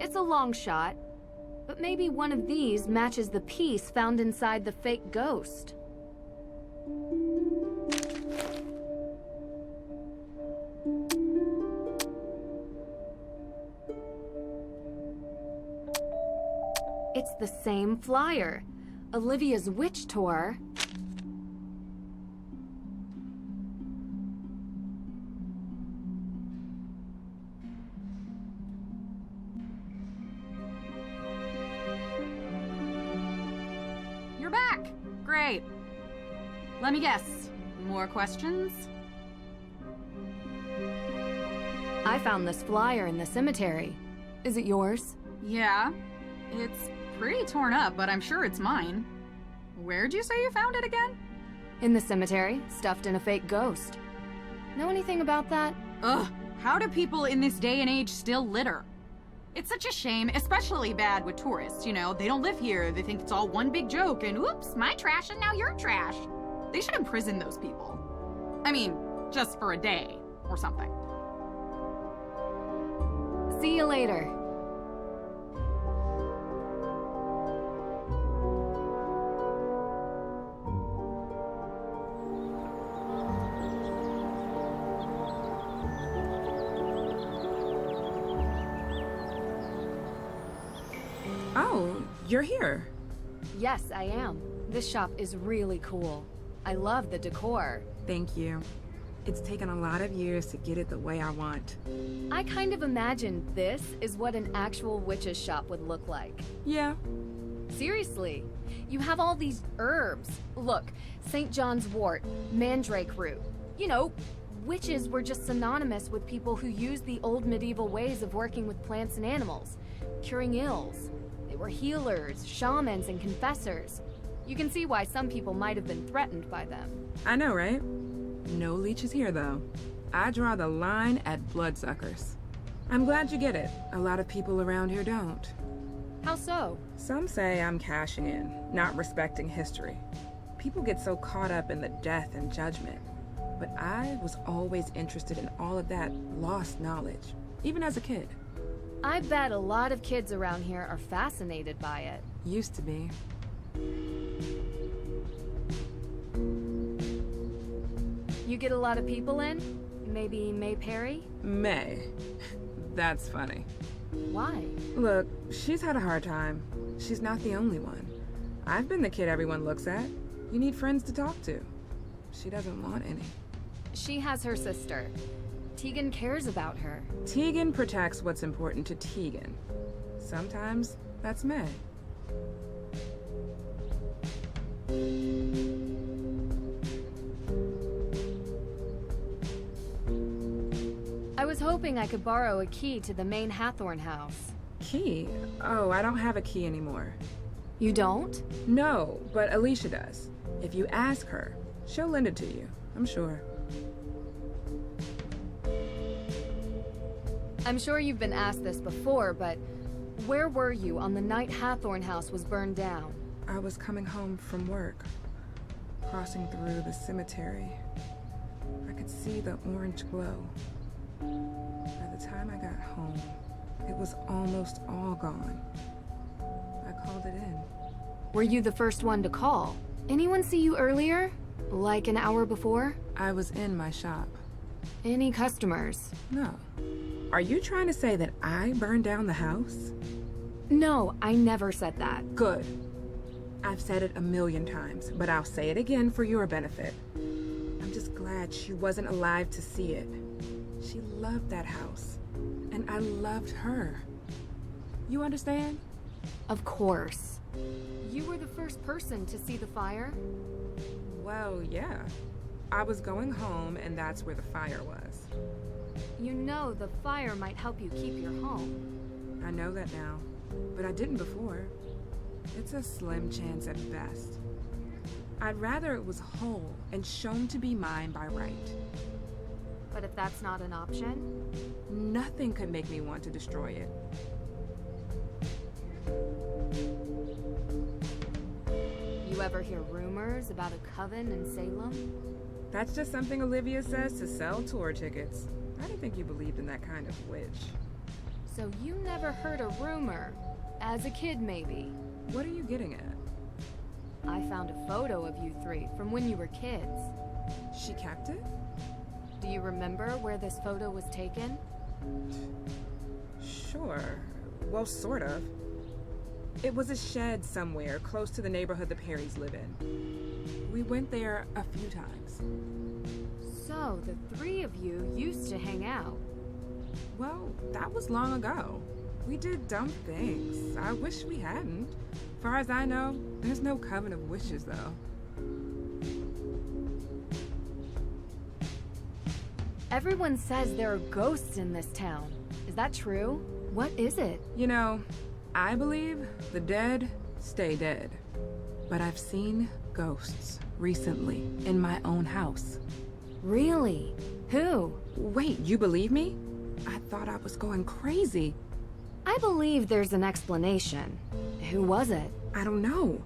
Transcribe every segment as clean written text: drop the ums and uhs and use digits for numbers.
It's a long shot, but maybe one of these matches the piece found inside the fake ghost. It's the same flyer. Olivia's witch tour. You're back! Great. Let me guess. More questions? I found this flyer in the cemetery. Is it yours? Yeah. It's pretty torn up, but I'm sure it's mine. Where'd you say you found it again? In the cemetery, stuffed in a fake ghost. Know anything about that? Ugh, how do people in this day and age still litter? It's such a shame, especially bad with tourists, you know? They don't live here, they think it's all one big joke, and oops, my trash and now you're trash. They should imprison those people. I mean, just for a day, or something. See you later. Oh, you're here. Yes, I am. This shop is really cool. I love the decor. Thank you. It's taken a lot of years to get it the way I want. I kind of imagined this is what an actual witch's shop would look like. Yeah. Seriously, you have all these herbs. Look, St. John's wort, mandrake root. You know, witches were just synonymous with people who used the old medieval ways of working with plants and animals, curing ills. They were healers, shamans, and confessors. You can see why some people might have been threatened by them. I know, right? No leeches here, though. I draw the line at bloodsuckers. I'm glad you get it. A lot of people around here don't. How so? Some say I'm cashing in, not respecting history. People get so caught up in the death and judgment. But I was always interested in all of that lost knowledge, even as a kid. I bet a lot of kids around here are fascinated by it. Used to be. You get a lot of people in? Maybe May Perry? May. That's funny. Why? Look, she's had a hard time. She's not the only one. I've been the kid everyone looks at. You need friends to talk to. She doesn't want any. She has her sister. Tegan cares about her. Tegan protects what's important to Tegan. Sometimes that's May. I was hoping I could borrow a key to the main Hathorn house. Key? Oh, I don't have a key anymore. You don't? No, but Alicia does. If you ask her, she'll lend it to you, I'm sure. I'm sure you've been asked this before, but where were you on the night Hathorn house was burned down? I was coming home from work, crossing through the cemetery. I could see the orange glow. By the time I got home, it was almost all gone. I called it in. Were you the first one to call? Anyone see you earlier? Like an hour before? I was in my shop. Any customers? No. Are you trying to say that I burned down the house? No, I never said that. Good. I've said it 1,000,000 times, but I'll say it again for your benefit. I'm just glad she wasn't alive to see it. She loved that house, and I loved her. You understand? Of course. You were the first person to see the fire? Well, yeah. I was going home, and that's where the fire was. You know the fire might help you keep your home. I know that now, but I didn't before. It's a slim chance at best. I'd rather it was whole and shown to be mine by right. But if that's not an option? Nothing could make me want to destroy it. You ever hear rumors about a coven in Salem? That's just something Olivia says to sell tour tickets. I didn't think you believed in that kind of witch. So you never heard a rumor? As a kid, maybe? What are you getting at? I found a photo of you three from when you were kids. She kept it? Do you remember where this photo was taken? Sure. Well, sort of. It was a shed somewhere close to the neighborhood the Perrys live in. We went there a few times. So, the three of you used to hang out. Well, that was long ago. We did dumb things. I wish we hadn't. Far as I know, there's no coven of witches, though. Everyone says there are ghosts in this town. Is that true? What is it? You know, I believe the dead stay dead. But I've seen ghosts recently in my own house. Really? Who? Wait, you believe me? I thought I was going crazy. I believe there's an explanation. Who was it? I don't know.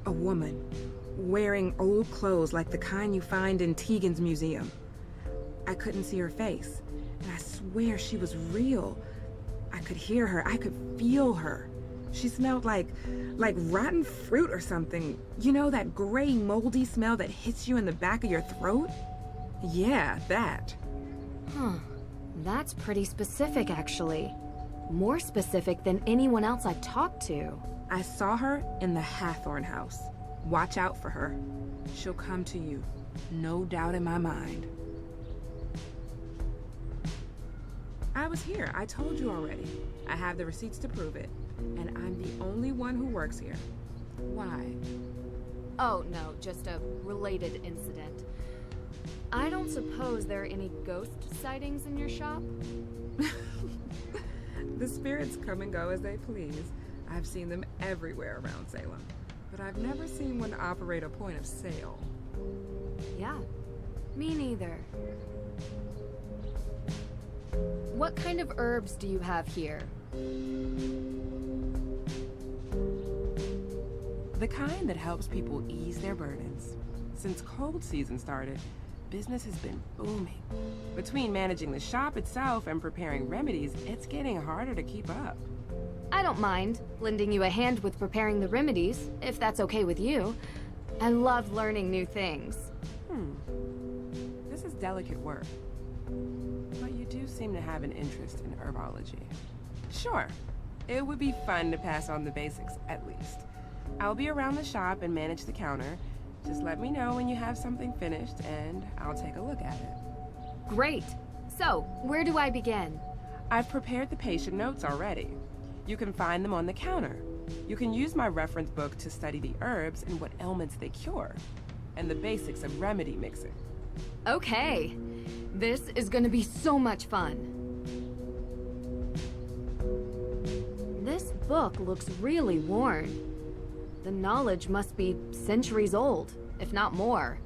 A woman, wearing old clothes like the kind you find in Tegan's museum. I couldn't see her face, and I swear she was real. I could hear her, I could feel her. She smelled like rotten fruit or something. You know, that gray, moldy smell that hits you in the back of your throat? Yeah, that. Huh. That's pretty specific, actually. More specific than anyone else I've talked to. I saw her in the Hathorn house. Watch out for her. She'll come to you. No doubt in my mind. I was here. I told you already. I have the receipts to prove it. And I'm the only one who works here. Why? Oh, no, just a related incident. I don't suppose there are any ghost sightings in your shop? The spirits come and go as they please. I've seen them everywhere around Salem. But I've never seen one operate a point of sale. Yeah, me neither. What kind of herbs do you have here? The kind that helps people ease their burdens. Since cold season started, business has been booming. Between managing the shop itself and preparing remedies, it's getting harder to keep up. I don't mind lending you a hand with preparing the remedies, if that's okay with you. I love learning new things. This is delicate work. But you do seem to have an interest in herbology. Sure, it would be fun to pass on the basics, at least. I'll be around the shop and manage the counter. Just let me know when you have something finished, and I'll take a look at it. Great. So, where do I begin? I've prepared the patient notes already. You can find them on the counter. You can use my reference book to study the herbs and what ailments they cure, and the basics of remedy mixing. Okay. This is gonna be so much fun. This book looks really worn. The knowledge must be centuries old, if not more.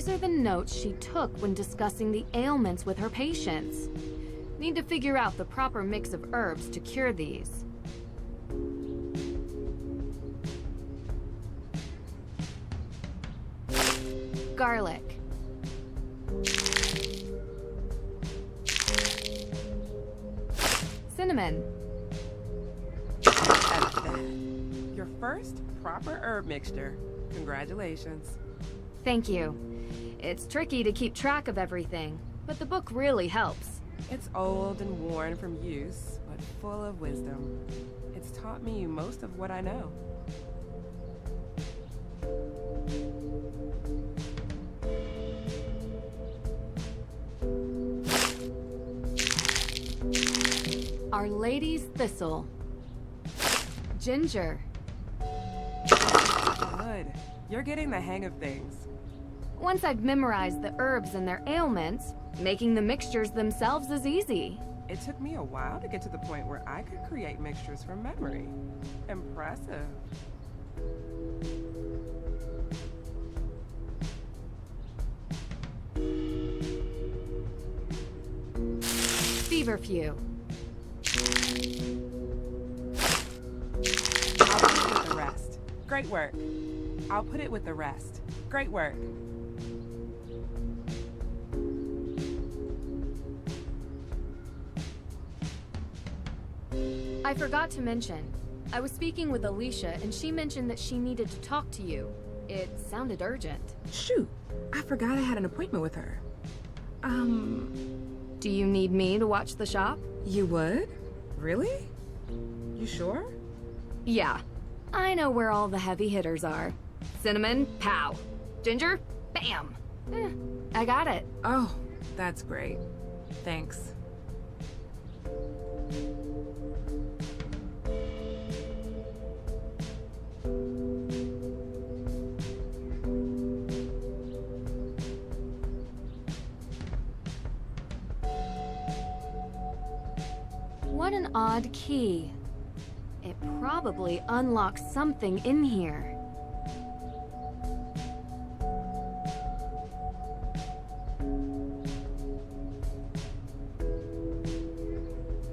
These are the notes she took when discussing the ailments with her patients. Need to figure out the proper mix of herbs to cure these. Garlic. Cinnamon. That's that. Your first proper herb mixture. Congratulations. Thank you. It's tricky to keep track of everything, but the book really helps. It's old and worn from use, but full of wisdom. It's taught me most of what I know. Our Lady's Thistle. Ginger. Good. You're getting the hang of things. Once I've memorized the herbs and their ailments, making the mixtures themselves is easy. It took me a while to get to the point where I could create mixtures from memory. Impressive. Feverfew. I'll put it with the rest. Great work. I'll put it with the rest. Great work. I forgot to mention, I was speaking with Alicia and she mentioned that she needed to talk to you. It sounded urgent. Shoot, I forgot I had an appointment with her. Do you need me to watch the shop? You would? Really? You sure? Yeah. I know where all the heavy hitters are. Cinnamon, pow. Ginger, bam. I got it. Oh, that's great. Thanks. What an odd key. It probably unlocks something in here.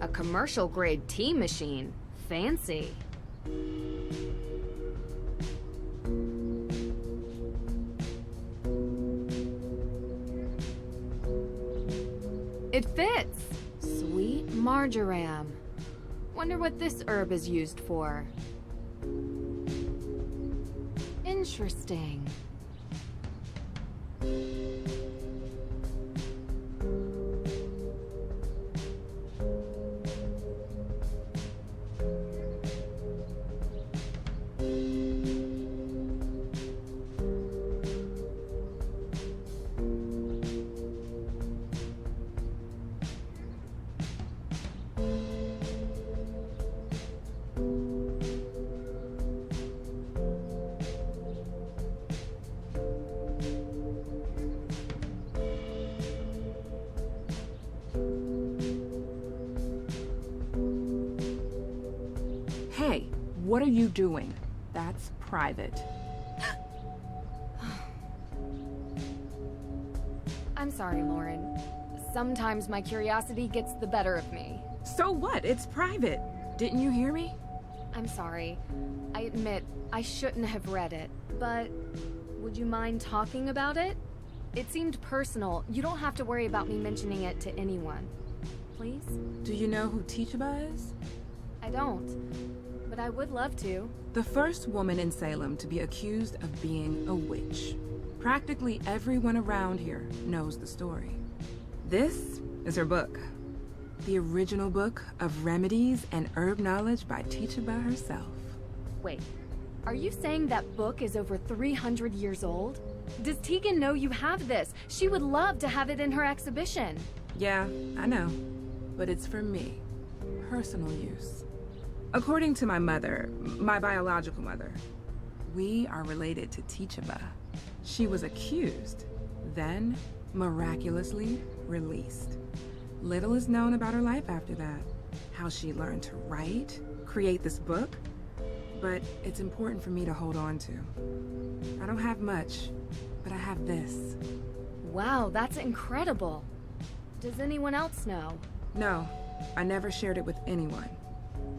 A commercial-grade tea machine. Fancy. It fits! Sweet marjoram. Wonder what this herb is used for. Interesting. Hey, what are you doing? That's private. I'm sorry, Lauren. Sometimes my curiosity gets the better of me. So what? It's private. Didn't you hear me? I'm sorry. I admit, I shouldn't have read it, but would you mind talking about it? It seemed personal. You don't have to worry about me mentioning it to anyone. Please? Do you know who Teachaba is? I don't, but I would love to. The first woman in Salem to be accused of being a witch. Practically everyone around here knows the story. This is her book. The original book of remedies and herb knowledge by Teachaba herself. Wait, are you saying that book is over 300 years old? Does Tegan know you have this? She would love to have it in her exhibition. Yeah, I know. But it's for me. Personal use. According to my mother, my biological mother, we are related to Teachaba. She was accused, then miraculously released. Little is known about her life after that. How she learned to write, create this book, but it's important for me to hold on to. I don't have much, but I have this. Wow, that's incredible. Does anyone else know? No, I never shared it with anyone.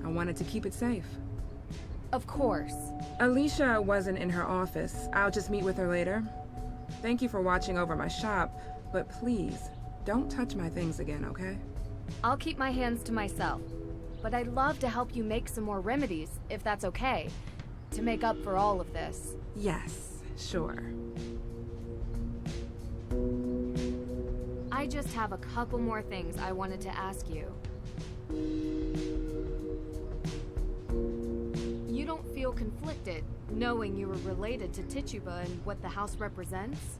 I wanted to keep it safe. Of course. Alicia wasn't in her office. I'll just meet with her later. Thank you for watching over my shop, but please, don't touch my things again, okay? I'll keep my hands to myself. But I'd love to help you make some more remedies, if that's okay, to make up for all of this. Yes, sure. I just have a couple more things I wanted to ask you. You don't feel conflicted, knowing you were related to Tituba and what the house represents?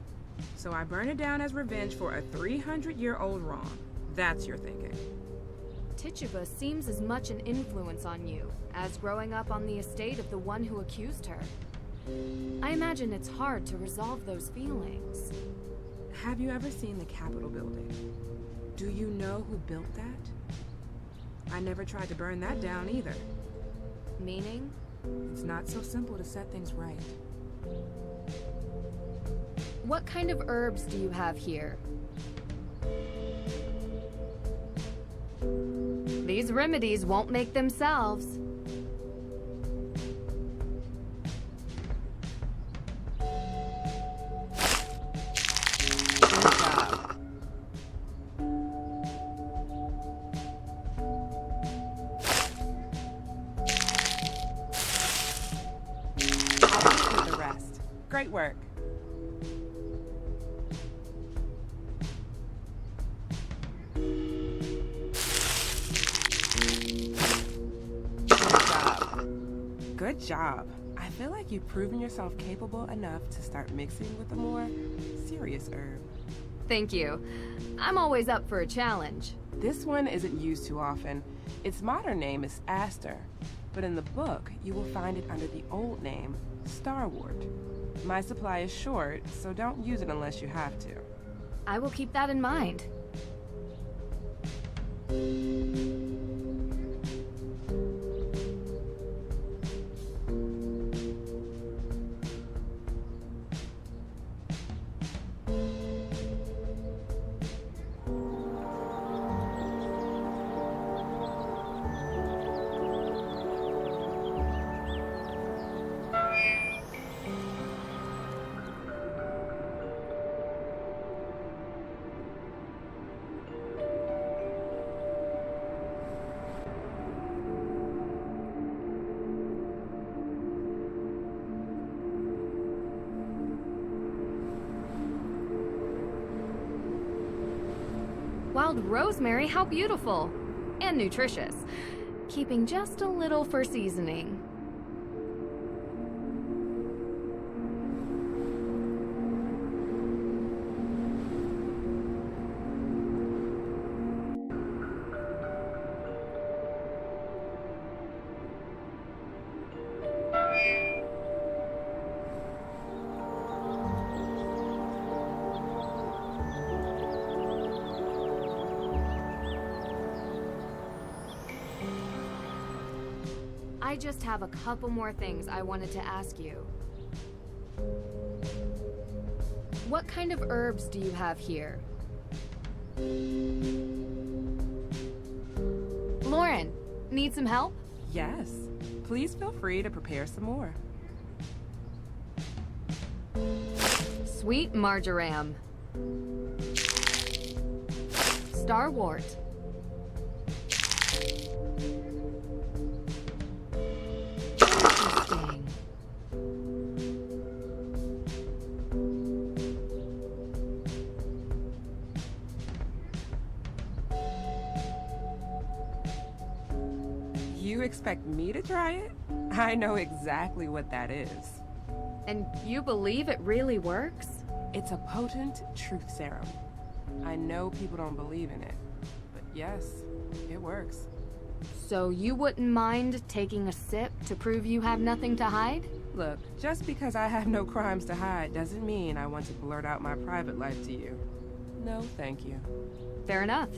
So I burn it down as revenge for a 300-year-old wrong. That's your thinking. Tituba seems as much an influence on you as growing up on the estate of the one who accused her. I imagine it's hard to resolve those feelings. Have you ever seen the Capitol building? Do you know who built that? I never tried to burn that down either. Meaning? It's not so simple to set things right. What kind of herbs do you have here? These remedies won't make themselves. Great work. Good job. I feel like you've proven yourself capable enough to start mixing with a more serious herb. Thank you. I'm always up for a challenge. This one isn't used too often. Its modern name is Aster, but in the book, you will find it under the old name, Starwort. My supply is short, so don't use it unless you have to. I will keep that in mind. Wild rosemary, how beautiful! And nutritious. Keeping just a little for seasoning. I just have a couple more things I wanted to ask you. What kind of herbs do you have here? Lauren, need some help? Yes. Please feel free to prepare some more. Sweet marjoram. Starwort. Interesting. You expect me to try it? I know exactly what that is. And you believe it really works? It's a potent truth serum. I know people don't believe in it, but yes, it works. So you wouldn't mind taking a sip to prove you have nothing to hide? Look, just because I have no crimes to hide doesn't mean I want to blurt out my private life to you. No, thank you. Fair enough.